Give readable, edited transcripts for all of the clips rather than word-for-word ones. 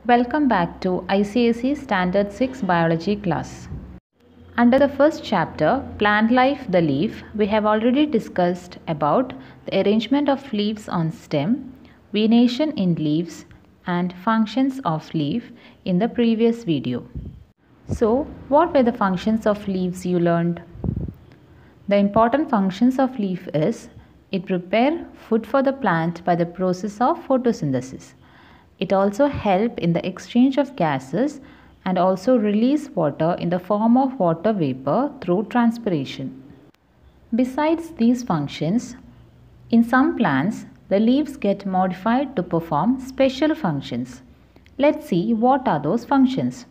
Welcome back to ICSE Standard 6 Biology class. Under the first chapter, Plant Life, the Leaf, we have already discussed about the arrangement of leaves on stem, venation in leaves, and functions of leaf in the previous video. So, what were the functions of leaves you learned? The important functions of leaf is it prepare food for the plant by the process of photosynthesis. It also help in the exchange of gases and also release water in the form of water vapor through transpiration. Besides these functions, in some plants, the leaves get modified to perform special functions. Let's see what are those functions.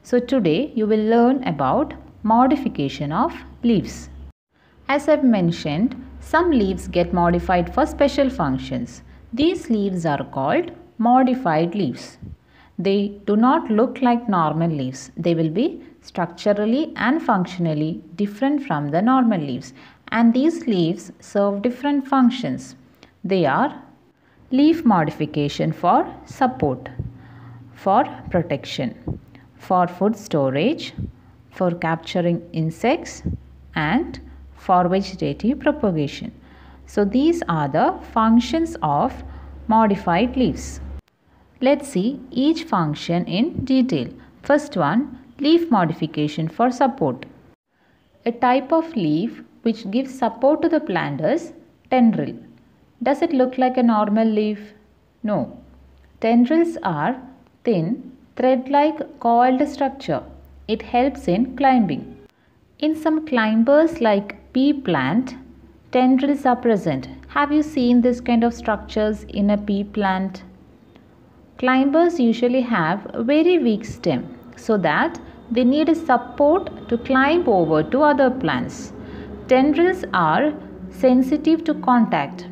So today you will learn about modification of leaves. As I've mentioned, some leaves get modified for special functions. These leaves are called modified leaves. They do not look like normal leaves. They will be structurally and functionally different from the normal leaves, and these leaves serve different functions. They are leaf modification for support, for protection, for food storage, for capturing insects, and for vegetative propagation. So these are the functions of modified leaves. Let's see each function in detail. First one, leaf modification for support. A type of leaf which gives support to the plant is tendril. Does it look like a normal leaf? No. Tendrils are thin, thread-like coiled structure. It helps in climbing. In some climbers like pea plant, tendrils are present. Have you seen this kind of structures in a pea plant? Climbers usually have a very weak stem so that they need a support to climb over to other plants. Tendrils are sensitive to contact.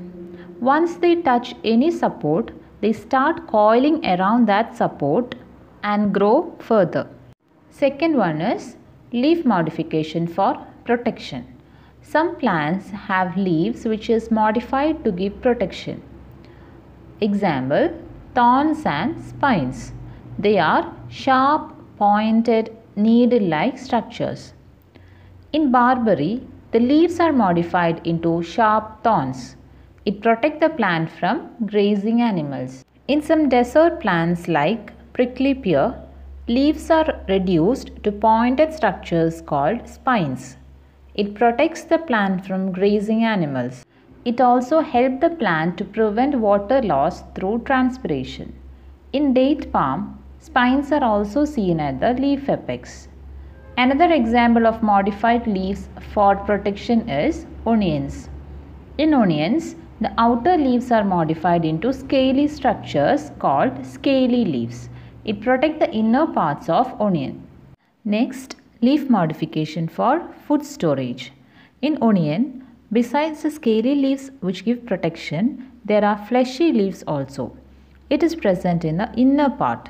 Once they touch any support, they start coiling around that support and grow further. Second one is leaf modification for protection. Some plants have leaves which is modified to give protection. Example, thorns and spines. They are sharp, pointed, needle-like structures. In barberry, the leaves are modified into sharp thorns. It protects the plant from grazing animals. In some desert plants like prickly pear, leaves are reduced to pointed structures called spines. It protects the plant from grazing animals. It also helps the plant to prevent water loss through transpiration. In date palm, spines are also seen at the leaf apex. Another example of modified leaves for protection is onions. In onions, the outer leaves are modified into scaly structures called scaly leaves. It protects the inner parts of onion. Next, leaf modification for food storage. In onion, besides the scaly leaves which give protection, there are fleshy leaves also. It is present in the inner part.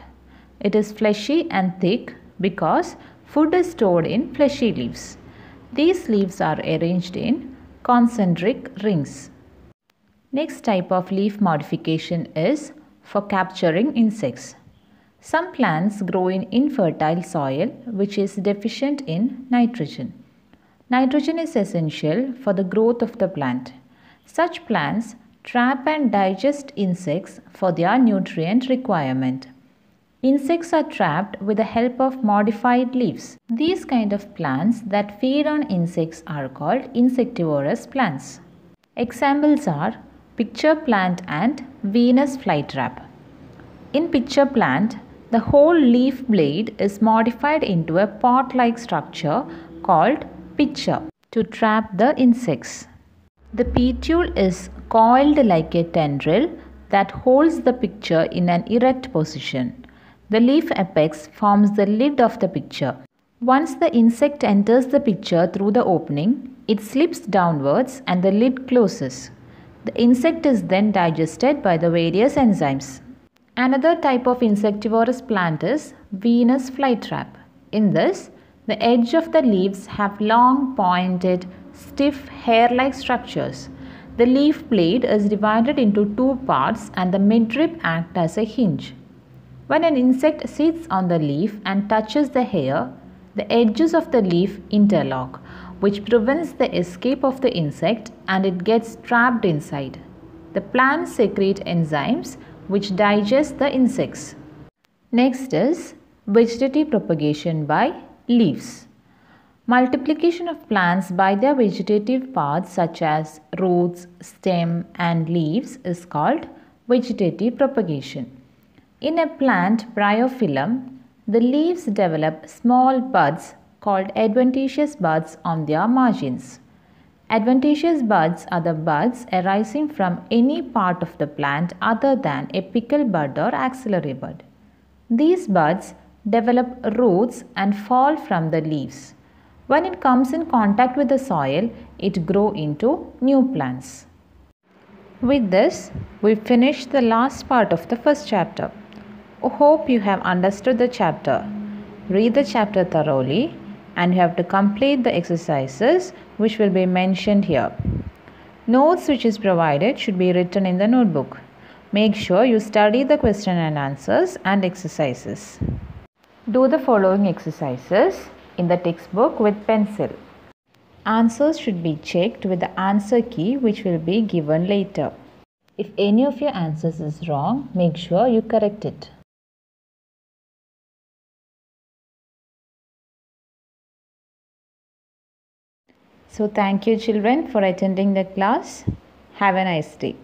It is fleshy and thick because food is stored in fleshy leaves. These leaves are arranged in concentric rings. Next type of leaf modification is for capturing insects. Some plants grow in infertile soil which is deficient in nitrogen. Nitrogen is essential for the growth of the plant. Such plants trap and digest insects for their nutrient requirement. Insects are trapped with the help of modified leaves. These kind of plants that feed on insects are called insectivorous plants. Examples are pitcher plant and Venus flytrap. In pitcher plant, the whole leaf blade is modified into a pot-like structure called pitcher to trap the insects. The petule is coiled like a tendril that holds the pitcher in an erect position. The leaf apex forms the lid of the pitcher. Once the insect enters the pitcher through the opening, it slips downwards and the lid closes. The insect is then digested by the various enzymes. Another type of insectivorous plant is Venus flytrap. In this, the edge of the leaves have long, pointed, stiff, hair-like structures. The leaf blade is divided into two parts and the midrib acts as a hinge. When an insect sits on the leaf and touches the hair, the edges of the leaf interlock, which prevents the escape of the insect and it gets trapped inside. The plants secrete enzymes which digest the insects. Next is vegetative propagation by leaves. Multiplication of plants by their vegetative parts such as roots, stem and leaves is called vegetative propagation. In a plant bryophyllum, the leaves develop small buds called adventitious buds on their margins. Adventitious buds are the buds arising from any part of the plant other than apical bud or axillary bud. These buds develop roots and fall from the leaves. When it comes in contact with the soil, it grows into new plants. With this, we finish the last part of the first chapter. I hope you have understood the chapter. Read the chapter thoroughly and you have to complete the exercises which will be mentioned here. Notes which is provided should be written in the notebook. Make sure you study the question and answers and exercises. Do the following exercises in the textbook with pencil. Answers should be checked with the answer key which will be given later. If any of your answers is wrong, make sure you correct it. So thank you children for attending the class. Have a nice day.